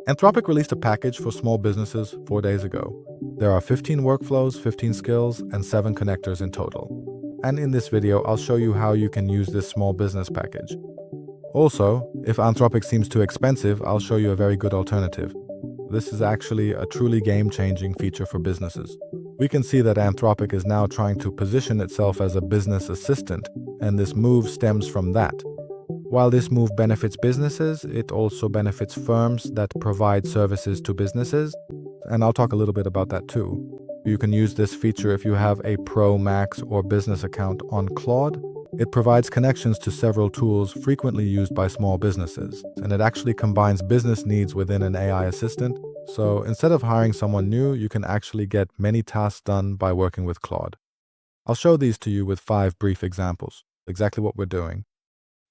Anthropic released a package for small businesses 4 days ago. There are 15 workflows, 15 skills, and 7 connectors in total. And in this video, I'll show you how you can use this small business package. Also, if Anthropic seems too expensive, I'll show you a very good alternative. This is actually a truly game-changing feature for businesses. We can see that Anthropic is now trying to position itself as a business assistant, and this move stems from that. While this move benefits businesses, it also benefits firms that provide services to businesses, and I'll talk a little bit about that too. You can use this feature if you have a Pro, Max, or business account on Claude. It provides connections to several tools frequently used by small businesses, and it actually combines business needs within an AI assistant. So instead of hiring someone new, you can actually get many tasks done by working with Claude. I'll show these to you with 5 brief examples, exactly what we're doing.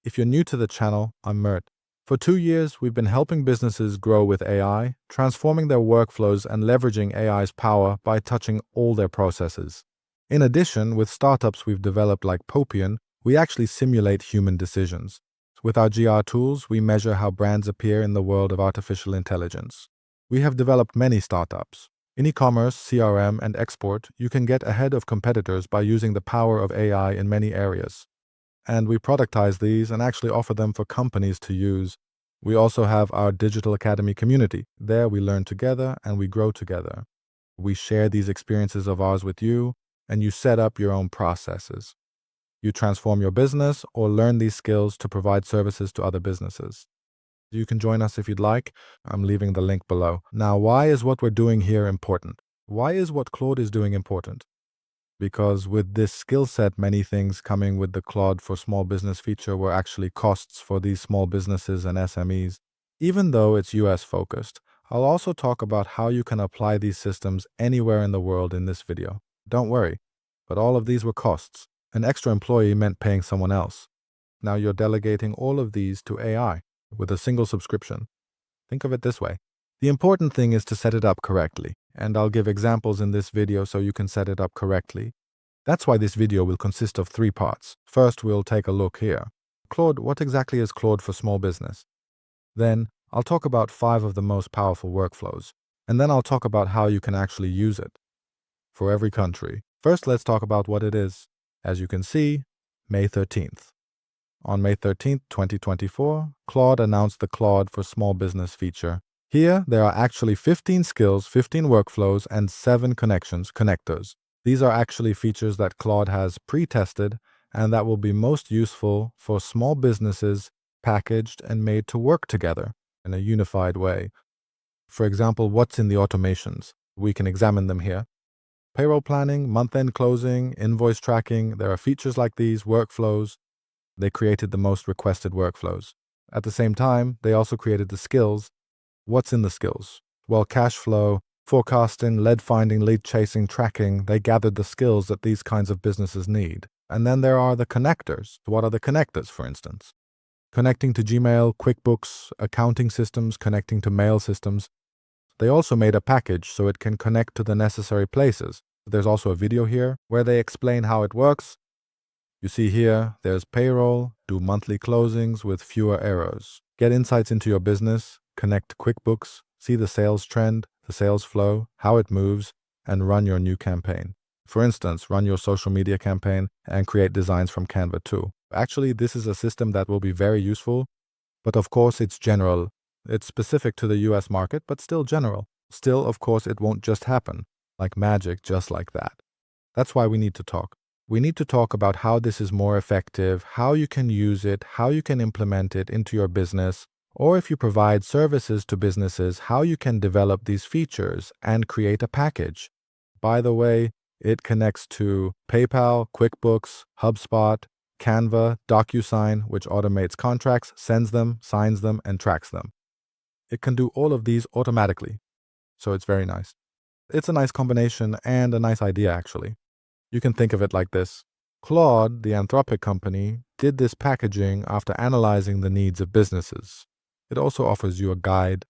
If you're new to the channel, I'm Mert. For 2 years, we've been helping businesses grow with AI, transforming their workflows and leveraging AI's power by touching all their processes. In addition, with startups we've developed like Popian, we actually simulate human decisions. With our GR tools, we measure how brands appear in the world of artificial intelligence. We have developed many startups. In e-commerce, CRM, and export, you can get ahead of competitors by using the power of AI in many areas. And we productize these and actually offer them for companies to use. We also have our Digital Academy community. There we learn together and we grow together. We share these experiences of ours with you, and you set up your own processes. You transform your business or learn these skills to provide services to other businesses. You can join us if you'd like. I'm leaving the link below. Now, why is what we're doing here important? Why is what Claude is doing important? Because with this skill set, many things coming with the Claude for Small Business feature were actually costs for these small businesses and SMEs. Even though it's US focused, I'll also talk about how you can apply these systems anywhere in the world in this video. Don't worry, but all of these were costs. An extra employee meant paying someone else. Now you're delegating all of these to AI with a single subscription. Think of it this way. The important thing is to set it up correctly, and I'll give examples in this video so you can set it up correctly. That's why this video will consist of 3 parts. First, we'll take a look here. Claude, what exactly is Claude for Small Business? Then, I'll talk about 5 of the most powerful workflows, and then I'll talk about how you can actually use it for every country. First, let's talk about what it is. As you can see, May 13th. On May 13th, 2024, Claude announced the Claude for Small Business feature. Here, there are actually 15 skills, 15 workflows, and 7 connectors. These are actually features that Claude has pre-tested and that will be most useful for small businesses, packaged and made to work together in a unified way. For example, what's in the automations? We can examine them here. Payroll planning, month-end closing, invoice tracking, there are features like these, workflows. They created the most requested workflows. At the same time, they also created the skills. What's in the skills? Well, cash flow, forecasting, lead finding, lead chasing, tracking, they gathered the skills that these kinds of businesses need. And then there are the connectors. What are the connectors, for instance? Connecting to Gmail, QuickBooks, accounting systems, connecting to mail systems. They also made a package so it can connect to the necessary places. There's also a video here where they explain how it works. You see here, there's payroll, do monthly closings with fewer errors. Get insights into your business, connect to QuickBooks, see the sales trend, the sales flow, how it moves, and run your new campaign. For instance, run your social media campaign and create designs from Canva too. Actually, this is a system that will be very useful, but of course it's general. It's specific to the US market, but still general. Still, of course, it won't just happen, like magic, just like that. That's why we need to talk. We need to talk about how this is more effective, how you can use it, how you can implement it into your business, or if you provide services to businesses, how you can develop these features and create a package. By the way, it connects to PayPal, QuickBooks, HubSpot, Canva, DocuSign, which automates contracts, sends them, signs them, and tracks them. It can do all of these automatically, so it's very nice. It's a nice combination and a nice idea, actually. You can think of it like this. Claude, the Anthropic company, did this packaging after analyzing the needs of businesses. It also offers you a guide.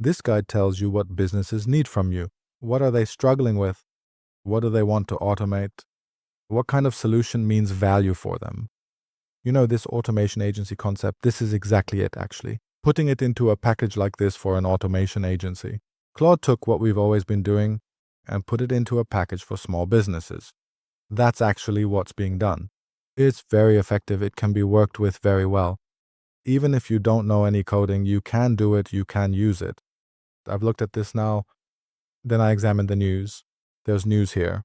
This guide tells you what businesses need from you. What are they struggling with? What do they want to automate? What kind of solution means value for them? You know, this automation agency concept, this is exactly it, actually. putting it into a package like this for an automation agency. Claude took what we've always been doing and put it into a package for small businesses. That's actually what's being done. It's very effective. It can be worked with very well. Even if you don't know any coding, you can do it, you can use it. I've looked at this now, then I examined the news. There's news here.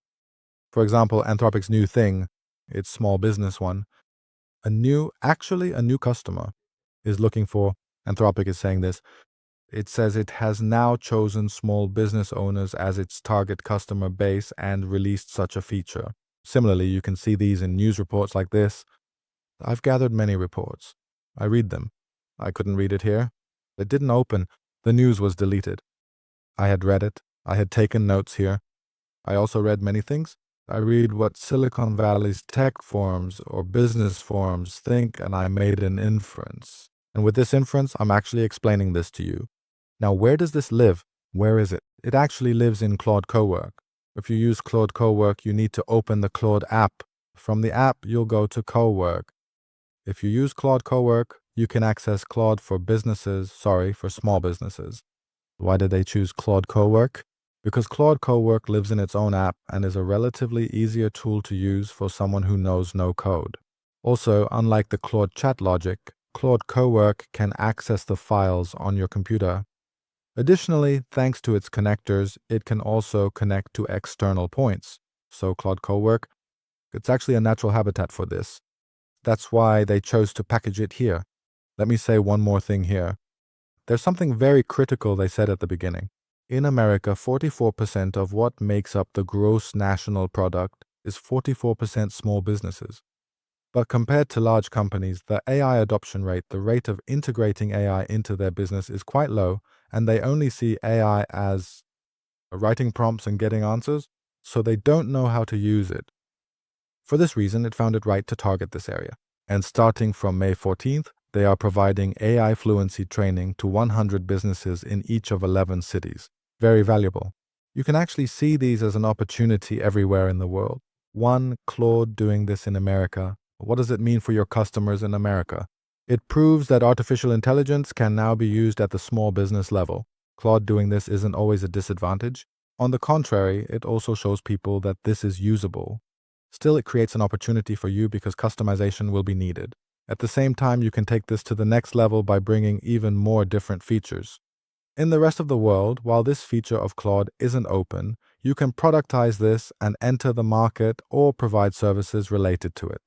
For example, Anthropic's new thing, its small business one, a new customer is looking for, Anthropic is saying this, it says it has now chosen small business owners as its target customer base and released such a feature. Similarly, you can see these in news reports like this. I've gathered many reports. I read them. I couldn't read it here. It didn't open. The news was deleted. I had read it. I had taken notes here. I also read many things. I read what Silicon Valley's tech forums or business forums think, and I made an inference. And with this inference, I'm actually explaining this to you. Now, where does this live? Where is it? It actually lives in Claude Cowork. If you use Claude Cowork, you need to open the Claude app. From the app, you'll go to Cowork. If you use Claude Cowork, you can access Claude for small businesses. Why did they choose Claude Cowork? Because Claude Cowork lives in its own app and is a relatively easier tool to use for someone who knows no code. Also, unlike the Claude chat logic, Claude Cowork can access the files on your computer. Additionally, thanks to its connectors, it can also connect to external points. So Claude Cowork, it's actually a natural habitat for this. That's why they chose to package it here. Let me say one more thing here. There's something very critical they said at the beginning. In America, 44% of what makes up the gross national product is 44% small businesses. But compared to large companies, the AI adoption rate, the rate of integrating AI into their business is quite low, and they only see AI as writing prompts and getting answers, so they don't know how to use it. For this reason, it found it right to target this area. And starting from May 14th, they are providing AI fluency training to 100 businesses in each of 11 cities. Very valuable. You can actually see these as an opportunity everywhere in the world. One, Claude doing this in America. What does it mean for your customers in America? It proves that artificial intelligence can now be used at the small business level. Claude doing this isn't always a disadvantage. On the contrary, it also shows people that this is usable. Still, it creates an opportunity for you because customization will be needed. At the same time, you can take this to the next level by bringing even more different features. In the rest of the world, while this feature of Claude isn't open, you can productize this and enter the market or provide services related to it.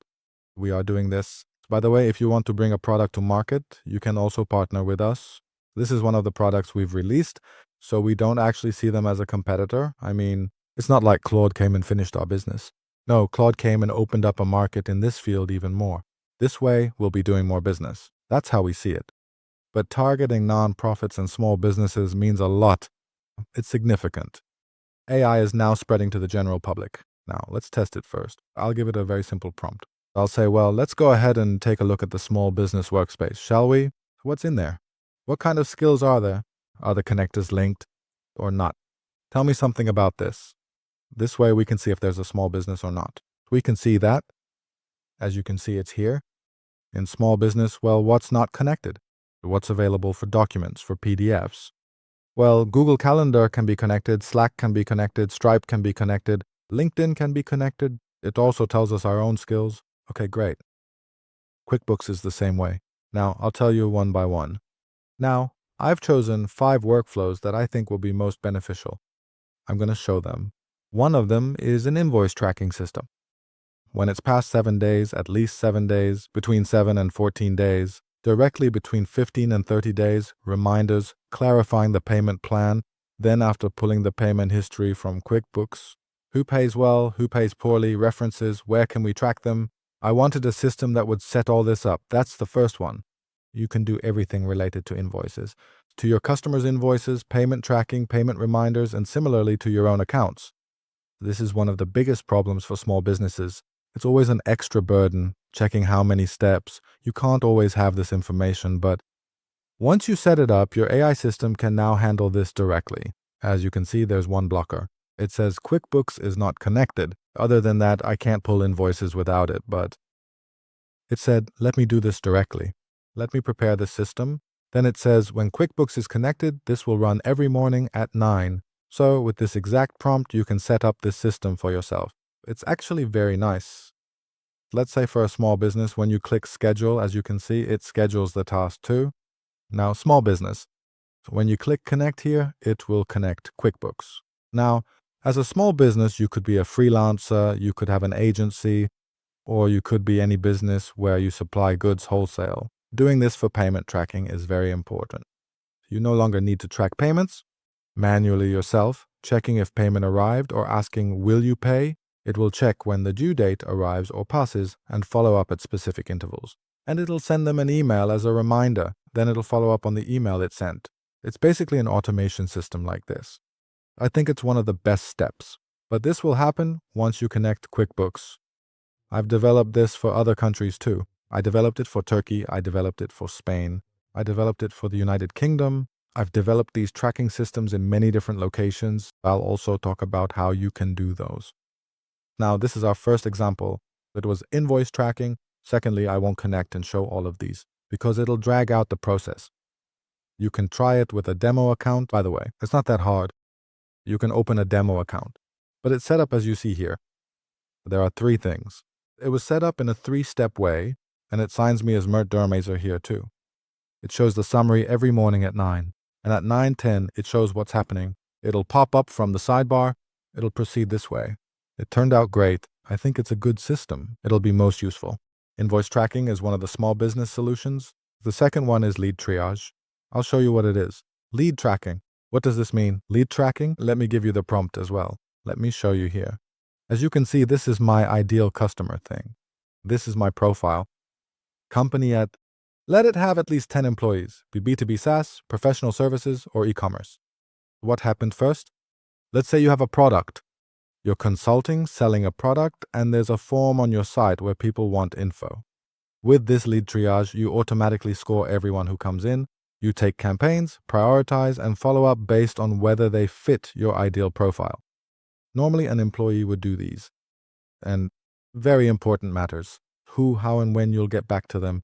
We are doing this. By the way, if you want to bring a product to market, you can also partner with us. This is one of the products we've released, so we don't actually see them as a competitor. I mean, it's not like Claude came and finished our business. No, Claude came and opened up a market in this field even more. This way, we'll be doing more business. That's how we see it. But targeting nonprofits and small businesses means a lot. It's significant. AI is now spreading to the general public. Now, let's test it first. I'll give it a very simple prompt. I'll say, well, let's go ahead and take a look at the small business workspace, shall we? What's in there? What kind of skills are there? Are the connectors linked or not? Tell me something about this. This way we can see if there's a small business or not. We can see that. As you can see, it's here. In small business, well, what's not connected? What's available for documents, for PDFs? Well, Google Calendar can be connected, Slack can be connected, Stripe can be connected, LinkedIn can be connected. It also tells us our own skills. Okay, great. QuickBooks is the same way. Now, I'll tell you one by one. Now, I've chosen 5 workflows that I think will be most beneficial. I'm going to show them. One of them is an invoice tracking system. When it's past 7 days, at least 7 days, between 7 and 14 days, directly between 15 and 30 days, reminders, clarifying the payment plan, then after pulling the payment history from QuickBooks, who pays well, who pays poorly, references, where can we track them? I wanted a system that would set all this up. That's the first one. You can do everything related to invoices. To your customers' invoices, payment tracking, payment reminders, and similarly to your own accounts. This is one of the biggest problems for small businesses. It's always an extra burden, checking how many steps. You can't always have this information, but once you set it up, your AI system can now handle this directly. As you can see, there's one blocker. It says QuickBooks is not connected. Other than that, I can't pull invoices without it, but it said, let me do this directly. Let me prepare the system. Then it says when QuickBooks is connected, this will run every morning at 9. So with this exact prompt, you can set up this system for yourself. It's actually very nice. Let's say for a small business, when you click schedule, as you can see, it schedules the task too. Now, small business. When you click connect here, it will connect QuickBooks. Now, as a small business, you could be a freelancer, you could have an agency, or you could be any business where you supply goods wholesale. Doing this for payment tracking is very important. You no longer need to track payments manually yourself, checking if payment arrived or asking, will you pay? It will check when the due date arrives or passes and follow up at specific intervals. And it'll send them an email as a reminder. Then it'll follow up on the email it sent. It's basically an automation system like this. I think it's one of the best steps. But this will happen once you connect QuickBooks. I've developed this for other countries too. I developed it for Turkey. I developed it for Spain. I developed it for the United Kingdom. I've developed these tracking systems in many different locations. I'll also talk about how you can do those. Now, this is our first example. It was invoice tracking. Secondly, I won't connect and show all of these because it'll drag out the process. You can try it with a demo account. By the way, it's not that hard. You can open a demo account, but it's set up as you see here. There are 3 things. It was set up in a 3-step way, and it signs me as Mert Durmazer here too. It shows the summary every morning at 9, and at 9:10, it shows what's happening. It'll pop up from the sidebar. It'll proceed this way. It turned out great. I think it's a good system. It'll be most useful. Invoice tracking is one of the small business solutions. The second one is lead triage. I'll show you what it is. Lead tracking. What does this mean? Lead tracking? Let me give you the prompt as well. Let me show you here. As you can see, this is my ideal customer thing. This is my profile. Company at, let it have at least 10 employees, be B2B SaaS, professional services, or e-commerce. What happened first? Let's say you have a product. You're consulting, selling a product, and there's a form on your site where people want info. With this lead triage, you automatically score everyone who comes in. You take campaigns, prioritize, and follow up based on whether they fit your ideal profile. Normally, an employee would do these. And very important matters. Who, how, and when you'll get back to them.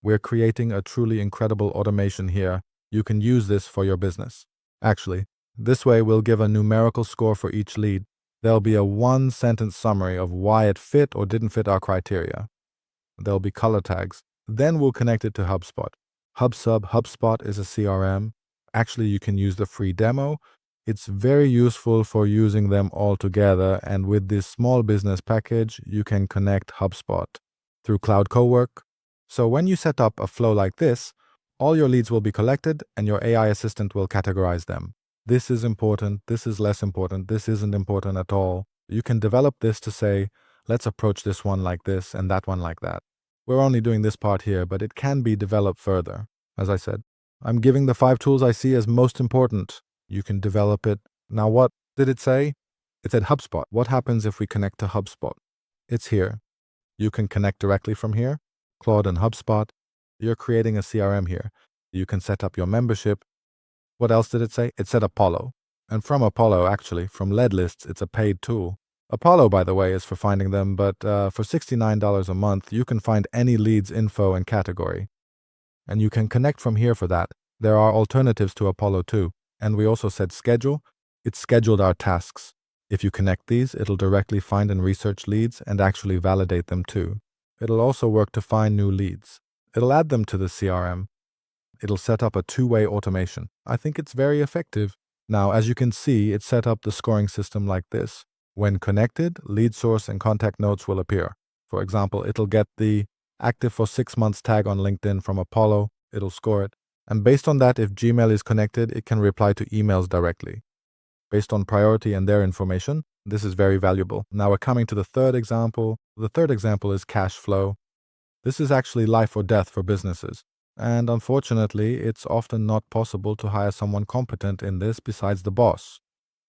We're creating a truly incredible automation here. You can use this for your business. Actually, this way we'll give a numerical score for each lead. There'll be a 1-sentence summary of why it fit or didn't fit our criteria. There'll be color tags. Then we'll connect it to HubSpot. HubSpot is a CRM. Actually, you can use the free demo. It's very useful for using them all together, and with this small business package, you can connect HubSpot through Cloud Cowork. So when you set up a flow like this, all your leads will be collected and your AI assistant will categorize them. This is important, this is less important, this isn't important at all. You can develop this to say, let's approach this one like this and that one like that. We're only doing this part here, but it can be developed further. As I said, I'm giving the 5 tools I see as most important. You can develop it. Now, what did it say? It said HubSpot. What happens if we connect to HubSpot? It's here. You can connect directly from here. Claude and HubSpot. You're creating a CRM here. You can set up your membership. What else did it say? It said Apollo. And from Apollo, actually, from lead lists, it's a paid tool. Apollo, by the way, is for finding them, but for $69 a month, you can find any leads info and category. And you can connect from here for that. There are alternatives to Apollo too. And we also said schedule. It scheduled our tasks. If you connect these, it'll directly find and research leads and actually validate them too. It'll also work to find new leads. It'll add them to the CRM. It'll set up a 2-way automation. I think it's very effective. Now, as you can see, it set up the scoring system like this. When connected, lead source and contact notes will appear. For example, it'll get the active for 6 months tag on LinkedIn from Apollo. It'll score it. And based on that, if Gmail is connected, it can reply to emails directly. Based on priority and their information, this is very valuable. Now we're coming to the third example. The third example is cash flow. This is actually life or death for businesses. And unfortunately, it's often not possible to hire someone competent in this besides the boss.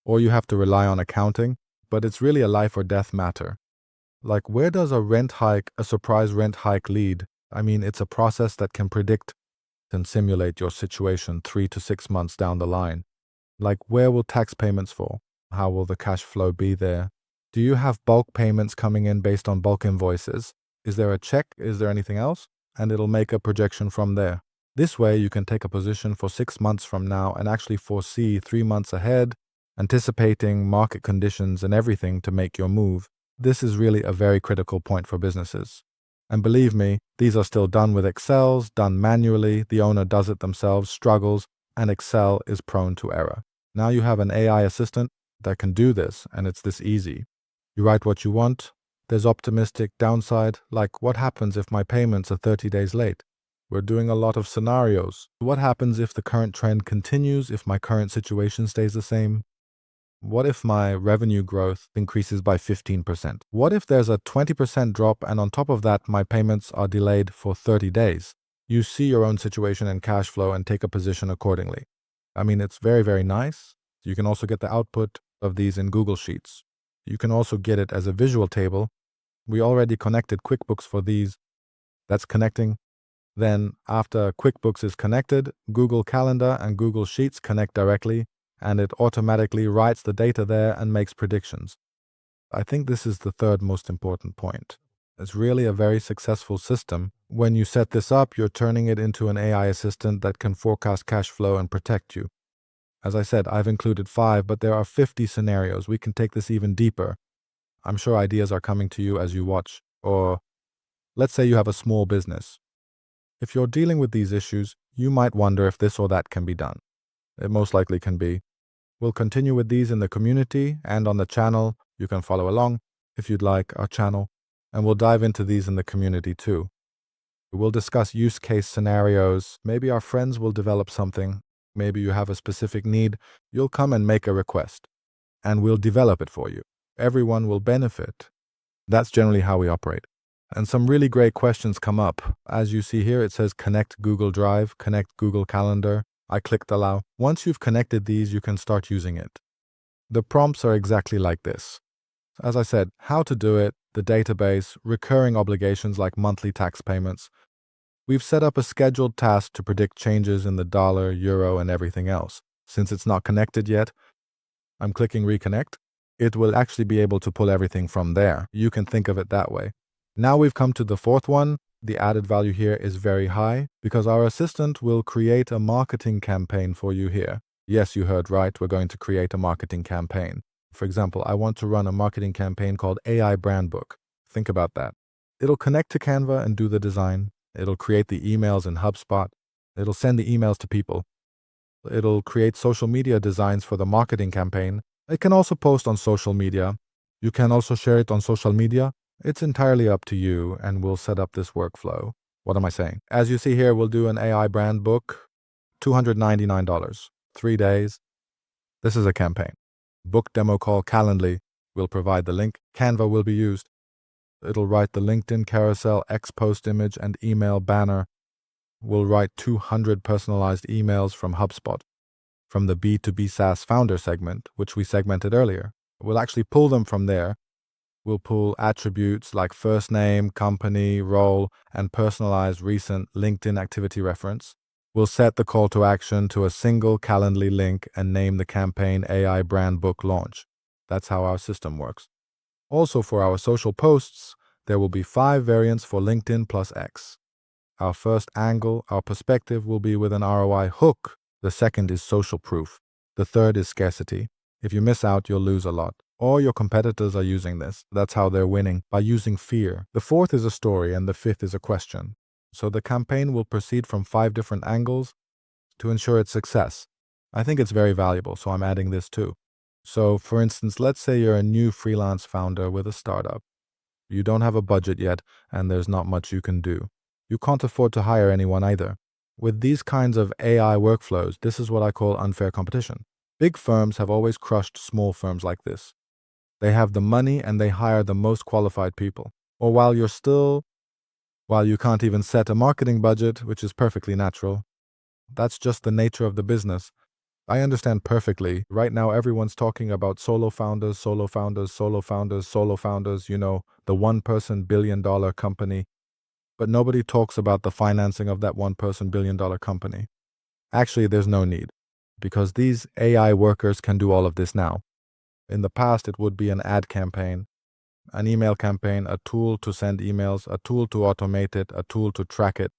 Or you have to rely on accounting, but it's really a life or death matter. Like, where does a surprise rent hike lead? I mean, it's a process that can predict and simulate your situation 3 to 6 months down the line. Like, where will tax payments fall? How will the cash flow be there? Do you have bulk payments coming in based on bulk invoices? Is there a check? Is there anything else? And it'll make a projection from there. This way, you can take a position for 6 months from now and actually foresee 3 months ahead, anticipating market conditions and everything to make your move. This is really a very critical point for businesses. And believe me, these are still done with Excels, done manually, the owner does it themselves, struggles, and Excel is prone to error. Now you have an AI assistant that can do this, and it's this easy. You write what you want. There's optimistic downside, like what happens if my payments are 30 days late? We're doing a lot of scenarios. What happens if the current trend continues, if my current situation stays the same? What if my revenue growth increases by 15%? What if there's a 20% drop and on top of that, my payments are delayed for 30 days? You see your own situation and cash flow and take a position accordingly. I mean, it's very, very nice. You can also get the output of these in Google Sheets. You can also get it as a visual table. We already connected QuickBooks for these. That's connecting. Then after QuickBooks is connected, Google Calendar and Google Sheets connect directly, and it automatically writes the data there and makes predictions. I think this is the third most important point. It's really a very successful system. When you set this up, you're turning it into an AI assistant that can forecast cash flow and protect you. As I said, I've included 5, but there are 50 scenarios. We can take this even deeper. I'm sure ideas are coming to you as you watch. Or let's say you have a small business. If you're dealing with these issues, you might wonder if this or that can be done. It most likely can be. We'll continue with these in the community and on the channel. You can follow along if you'd like our channel, and we'll dive into these in the community too. We'll discuss use case scenarios. Maybe our friends will develop something. Maybe you have a specific need. You'll come and make a request, and we'll develop it for you. Everyone will benefit. That's generally how we operate. And some really great questions come up. As you see here, it says connect Google Drive, connect Google Calendar. I clicked allow. Once you've connected these, you can start using it. The prompts are exactly like this. As I said, how to do it, the database, recurring obligations like monthly tax payments. We've set up a scheduled task to predict changes in the dollar, euro, and everything else. Since it's not connected yet, I'm clicking reconnect. It will actually be able to pull everything from there. You can think of it that way. Now we've come to the fourth one. The added value here is very high because our assistant will create a marketing campaign for you here. Yes, you heard right. We're going to create a marketing campaign. For example, I want to run a marketing campaign called AI Brand Book. Think about that. It'll connect to Canva and do the design. It'll create the emails in HubSpot. It'll send the emails to people. It'll create social media designs for the marketing campaign. It can also post on social media. You can also share it on social media. It's entirely up to you, and we'll set up this workflow. What am I saying? As you see here, we'll do an AI brand book, $299, 3 days. This is a campaign. Book demo call Calendly. We'll provide the link. Canva will be used. It'll write the LinkedIn carousel, X post image, and email banner. We'll write 200 personalized emails from HubSpot, from the B2B SaaS founder segment, which we segmented earlier. We'll actually pull them from there. We'll pull attributes like first name, company, role, and personalized recent LinkedIn activity reference. We'll set the call to action to a single Calendly link and name the campaign AI Brand Book Launch. That's how our system works. Also, for our social posts, there will be 5 variants for LinkedIn plus X. Our first angle, our perspective, will be with an ROI hook. The second is social proof. The third is scarcity. If you miss out, you'll lose a lot. All your competitors are using this. That's how they're winning, by using fear. The fourth is a story, and the fifth is a question. So the campaign will proceed from 5 different angles to ensure its success. I think it's very valuable, so I'm adding this too. So, for instance, let's say you're a new freelance founder with a startup. You don't have a budget yet, and there's not much you can do. You can't afford to hire anyone either. With these kinds of AI workflows, this is what I call unfair competition. Big firms have always crushed small firms like this. They have the money and they hire the most qualified people. Or while you can't even set a marketing budget, which is perfectly natural. That's just the nature of the business. I understand perfectly. Right now, everyone's talking about solo founders, you know, the one-person billion-dollar company. But nobody talks about the financing of that one-person billion-dollar company. Actually, there's no need, because these AI workers can do all of this now. In the past, it would be an ad campaign, an email campaign, a tool to send emails, a tool to automate it, a tool to track it.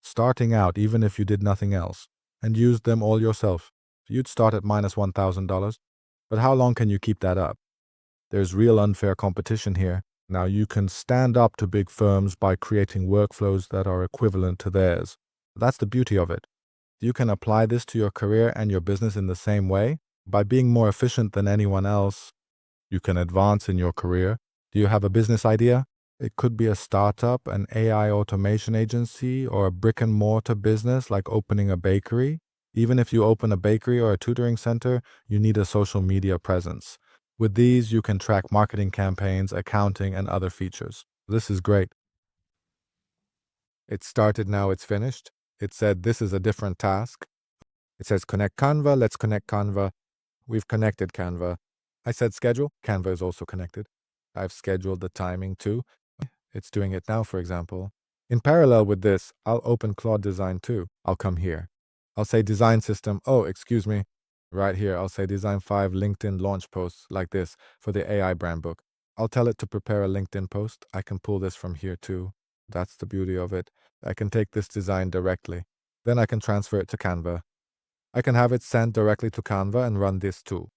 starting out even if you did nothing else and used them all yourself. You'd start at minus $1,000. But how long can you keep that up? There's real unfair competition here. Now you can stand up to big firms by creating workflows that are equivalent to theirs. That's the beauty of it. You can apply this to your career and your business in the same way. By being more efficient than anyone else, you can advance in your career. Do you have a business idea? It could be a startup, an AI automation agency, or a brick and mortar business like opening a bakery. Even if you open a bakery or a tutoring center, you need a social media presence. With these, you can track marketing campaigns, accounting, and other features. This is great. It started, now it's finished. It said this is a different task. It says connect Canva, let's connect Canva. We've connected Canva. I said schedule, Canva is also connected. I've scheduled the timing too. It's doing it now, for example. In parallel with this, I'll open Claude Design too. I'll come here. I'll say design system. Oh, excuse me. Right here, I'll say design 5 LinkedIn launch posts like this for the AI brand book. I'll tell it to prepare a LinkedIn post. I can pull this from here too. That's the beauty of it. I can take this design directly. Then I can transfer it to Canva. I can have it sent directly to Canva and run this too.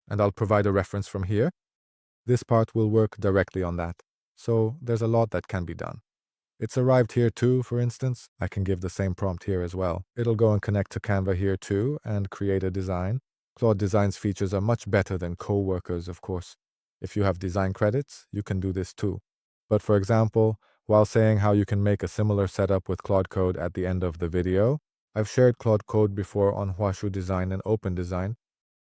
And I'll provide a reference from here. This part will work directly on that. So there's a lot that can be done. It's arrived here too, for instance. I can give the same prompt here as well. It'll go and connect to Canva here too and create a design. Claude Design's features are much better than co-workers, of course. If you have design credits, you can do this too. But for example, while saying how you can make a similar setup with Claude Code at the end of the video, I've shared Claude Code before on Huashu Design and Open Design.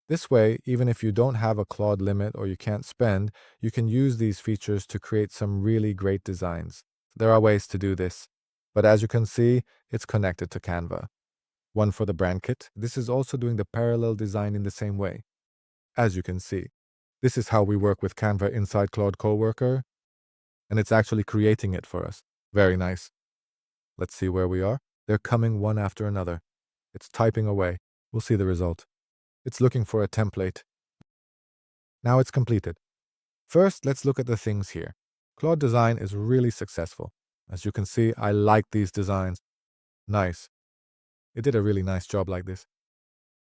This way, even if you don't have a Claude limit or you can't spend, you can use these features to create some really great designs. There are ways to do this, but as you can see, it's connected to Canva. One for the brand kit. This is also doing the parallel design in the same way. As you can see, this is how we work with Canva inside Claude Coworker, and it's actually creating it for us. Very nice. Let's see where we are. They're coming one after another. It's typing away. We'll see the result. It's looking for a template. Now it's completed. First, let's look at the things here. Claude Design is really successful. As you can see, I like these designs. Nice. It did a really nice job like this.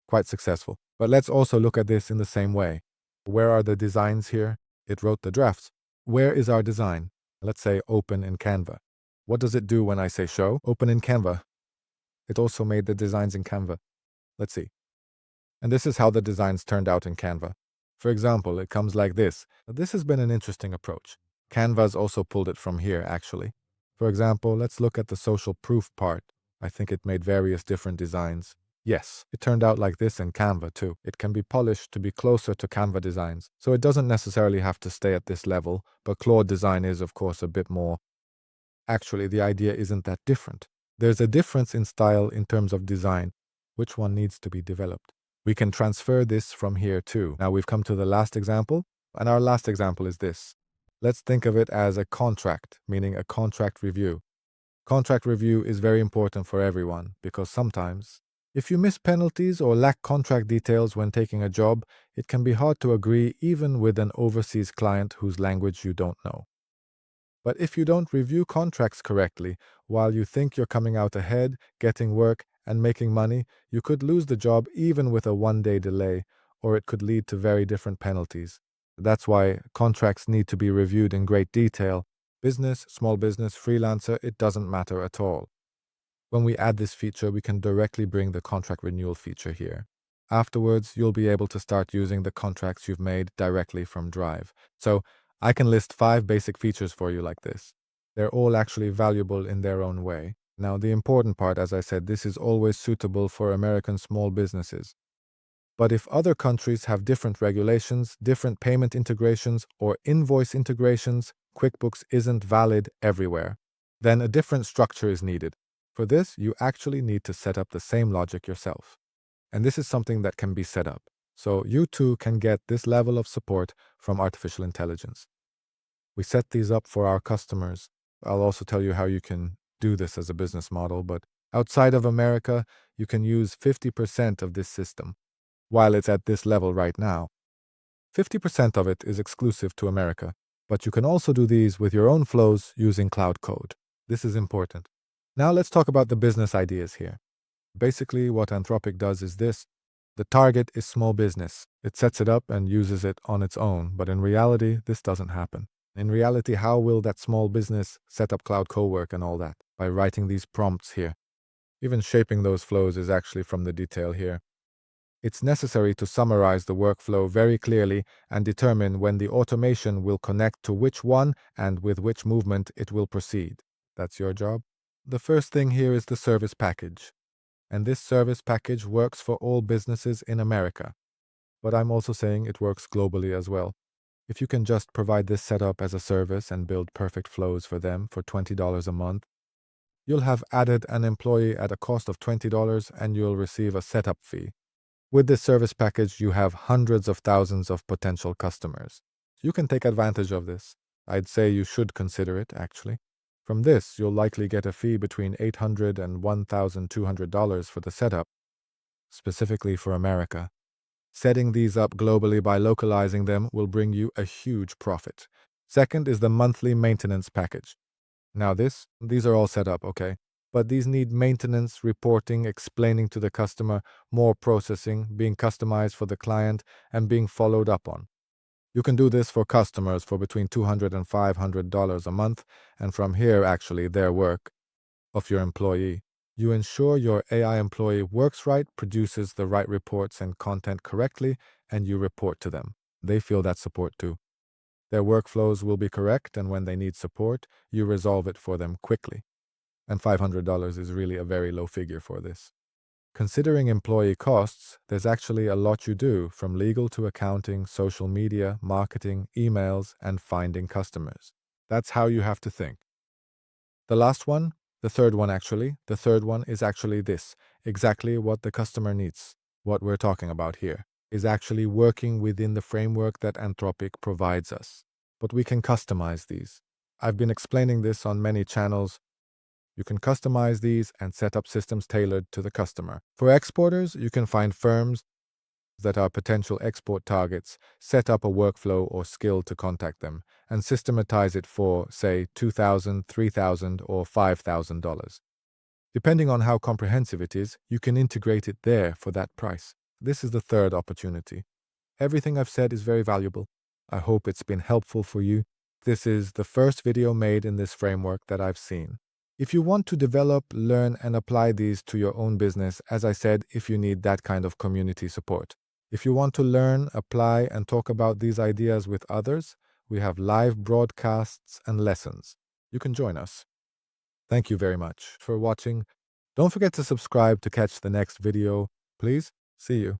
Quite successful. But let's also look at this in the same way. Where are the designs here? It wrote the drafts. Where is our design? Let's say open in Canva. What does it do when I say show? Open in Canva. It also made the designs in Canva. Let's see. And this is how the designs turned out in Canva. For example, it comes like this. This has been an interesting approach. Canva's also pulled it from here, actually. For example, let's look at the social proof part. I think it made various different designs. Yes, it turned out like this in Canva too. It can be polished to be closer to Canva designs. So it doesn't necessarily have to stay at this level, but Claude Design is, of course, a bit more. Actually, the idea isn't that different. There's a difference in style in terms of design. Which one needs to be developed? We can transfer this from here too. Now we've come to the last example, and our last example is this. Let's think of it as a contract, meaning a contract review. Contract review is very important for everyone because sometimes, if you miss penalties or lack contract details when taking a job, it can be hard to agree even with an overseas client whose language you don't know. But if you don't review contracts correctly, while you think you're coming out ahead, getting work, and making money, you could lose the job even with a one-day delay, or it could lead to very different penalties. That's why contracts need to be reviewed in great detail. Business, small business, freelancer, it doesn't matter at all. When we add this feature, we can directly bring the contract renewal feature here. Afterwards, you'll be able to start using the contracts you've made directly from Drive. So I can list 5 basic features for you like this. They're all actually valuable in their own way. Now, the important part, as I said, this is always suitable for American small businesses. But if other countries have different regulations, different payment integrations, or invoice integrations, QuickBooks isn't valid everywhere. Then a different structure is needed. For this, you actually need to set up the same logic yourself. And this is something that can be set up. So you too can get this level of support from artificial intelligence. We set these up for our customers. I'll also tell you how you can do this as a business model, but outside of America, you can use 50% of this system. While it's at this level right now, 50% of it is exclusive to America, but you can also do these with your own flows using Cloud Code. This is important. Now let's talk about the business ideas here. Basically, what Anthropic does is this. The target is small business. It sets it up and uses it on its own, but in reality, this doesn't happen. In reality, how will that small business set up Cloud Cowork and all that? By writing these prompts here. Even shaping those flows is actually from the detail here. It's necessary to summarize the workflow very clearly and determine when the automation will connect to which one and with which movement it will proceed. That's your job. The first thing here is the service package. And this service package works for all businesses in America. But I'm also saying it works globally as well. If you can just provide this setup as a service and build perfect flows for them for $20 a month, you'll have added an employee at a cost of $20 and you'll receive a setup fee. With this service package, you have hundreds of thousands of potential customers. You can take advantage of this. I'd say you should consider it, actually. From this, you'll likely get a fee between $800 and $1,200 for the setup, specifically for America. Setting these up globally by localizing them will bring you a huge profit. Second is the monthly maintenance package. Now these are all set up, okay? But these need maintenance, reporting, explaining to the customer, more processing, being customized for the client, and being followed up on. You can do this for customers for between $200 and $500 a month, and from here, actually, their work of your employee. You ensure your AI employee works right, produces the right reports and content correctly, and you report to them. They feel that support too. Their workflows will be correct, and when they need support, you resolve it for them quickly. And $500 is really a very low figure for this. Considering employee costs, there's actually a lot you do, from legal to accounting, social media, marketing, emails, and finding customers. That's how you have to think. The last one, the third one is actually this, exactly what the customer needs. What we're talking about here is actually working within the framework that Anthropic provides us. But we can customize these. I've been explaining this on many channels. You can customize these and set up systems tailored to the customer. For exporters, you can find firms that are potential export targets, set up a workflow or skill to contact them, and systematize it for, say, $2,000, $3,000, or $5,000. Depending on how comprehensive it is, you can integrate it there for that price. This is the third opportunity. Everything I've said is very valuable. I hope it's been helpful for you. This is the first video made in this framework that I've seen. If you want to develop, learn, and apply these to your own business, as I said, if you need that kind of community support. If you want to learn, apply, and talk about these ideas with others, we have live broadcasts and lessons. You can join us. Thank you very much for watching. Don't forget to subscribe to catch the next video. Please, see you.